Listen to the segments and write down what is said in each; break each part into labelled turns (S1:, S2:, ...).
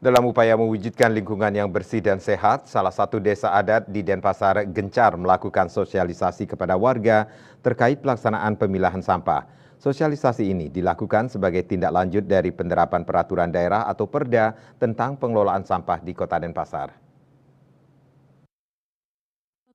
S1: Dalam upaya mewujudkan lingkungan yang bersih dan sehat, salah satu desa adat di Denpasar gencar melakukan sosialisasi kepada warga terkait pelaksanaan pemilahan sampah. Sosialisasi ini dilakukan sebagai tindak lanjut dari penerapan peraturan daerah atau Perda tentang pengelolaan sampah di Kota Denpasar.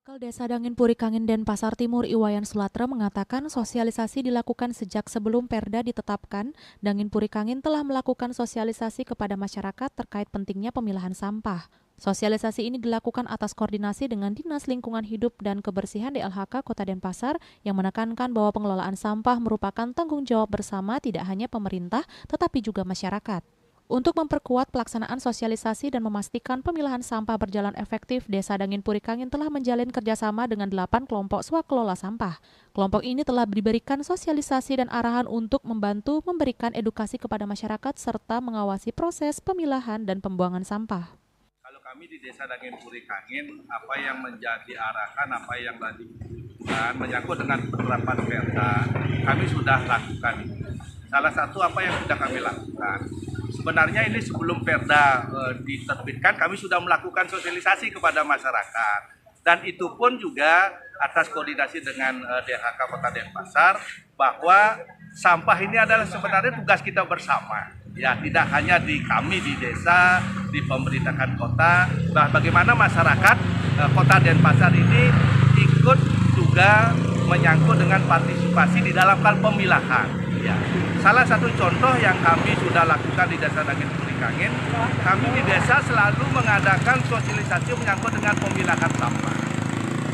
S2: Bakal Desa Dangin Purikangin Denpasar Timur Iwayan Sulatra mengatakan sosialisasi dilakukan sejak sebelum Perda ditetapkan. Dangin Purikangin telah melakukan sosialisasi kepada masyarakat terkait pentingnya pemilahan sampah. Sosialisasi ini dilakukan atas koordinasi dengan Dinas Lingkungan Hidup dan Kebersihan DLHK Kota Denpasar yang menekankan bahwa pengelolaan sampah merupakan tanggung jawab bersama tidak hanya pemerintah tetapi juga masyarakat. Untuk memperkuat pelaksanaan sosialisasi dan memastikan pemilahan sampah berjalan efektif, Desa Dangin Purikangin telah menjalin kerjasama dengan 8 kelompok swakelola sampah. Kelompok ini telah diberikan sosialisasi dan arahan untuk membantu memberikan edukasi kepada masyarakat serta mengawasi proses pemilahan dan pembuangan sampah.
S3: Kalau kami di Desa Dangin Purikangin, apa yang menjadi arahan, apa yang tadi dibutuhkan menyangkut dengan penerapan Perda, kami sudah lakukan. Salah satu apa yang sudah kami lakukan, sebenarnya ini sebelum Perda diterbitkan, kami sudah melakukan sosialisasi kepada masyarakat. Dan itu pun juga atas koordinasi dengan DLHK Kota Denpasar, bahwa sampah ini adalah sebenarnya tugas kita bersama. Ya, tidak hanya di kami di desa, di pemerintahan kota, bagaimana masyarakat Kota Denpasar ini ikut juga menyangkut dengan partisipasi di dalam hal pemilahan. Ya. Salah satu contoh yang kami sudah lakukan di Desa Dangin Purikangin, kami di desa selalu mengadakan sosialisasi menyangkut dengan pemilahan sampah.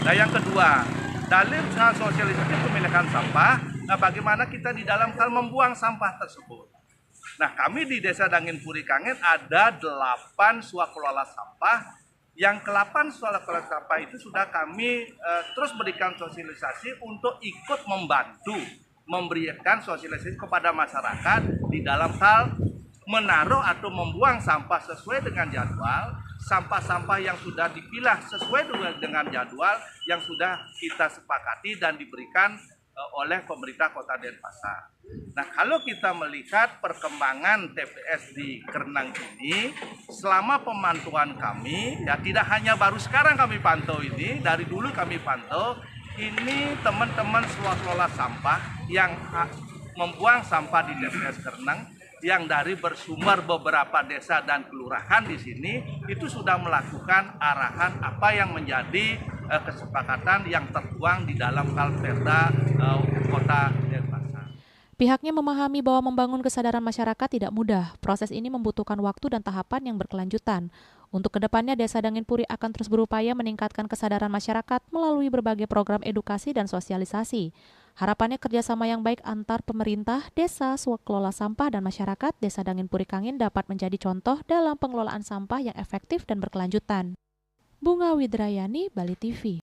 S3: Nah, yang kedua, dalam sosialisasi pemilahan sampah, bagaimana kita di dalam hal membuang sampah tersebut. Nah, kami di Desa Dangin Purikangin ada 8 swakelola sampah. Yang ke-8 swakelola sampah itu sudah kami terus berikan sosialisasi untuk ikut membantu memberikan sosialisasi kepada masyarakat di dalam hal menaruh atau membuang sampah sesuai dengan jadwal, sampah-sampah yang sudah dipilah sesuai dengan jadwal yang sudah kita sepakati dan diberikan oleh pemerintah Kota Denpasar. Nah, kalau kita melihat perkembangan TPS di Kernang ini, selama pemantauan kami, ya tidak hanya baru sekarang kami pantau ini, dari dulu kami pantau, ini teman-teman swakelola sampah yang membuang sampah di TPS Kernang yang dari bersumber beberapa desa dan kelurahan di sini itu sudah melakukan arahan apa yang menjadi kesepakatan yang tertuang di dalam hal Perda Kota Denpasar.
S2: Pihaknya memahami bahwa membangun kesadaran masyarakat tidak mudah. Proses ini membutuhkan waktu dan tahapan yang berkelanjutan. Untuk kedepannya, Desa Dangin Puri akan terus berupaya meningkatkan kesadaran masyarakat melalui berbagai program edukasi dan sosialisasi. Harapannya kerjasama yang baik antar pemerintah, desa, swakelola sampah, dan masyarakat Desa Dangin Purikangin dapat menjadi contoh dalam pengelolaan sampah yang efektif dan berkelanjutan. Bunga Widrayani, Bali TV.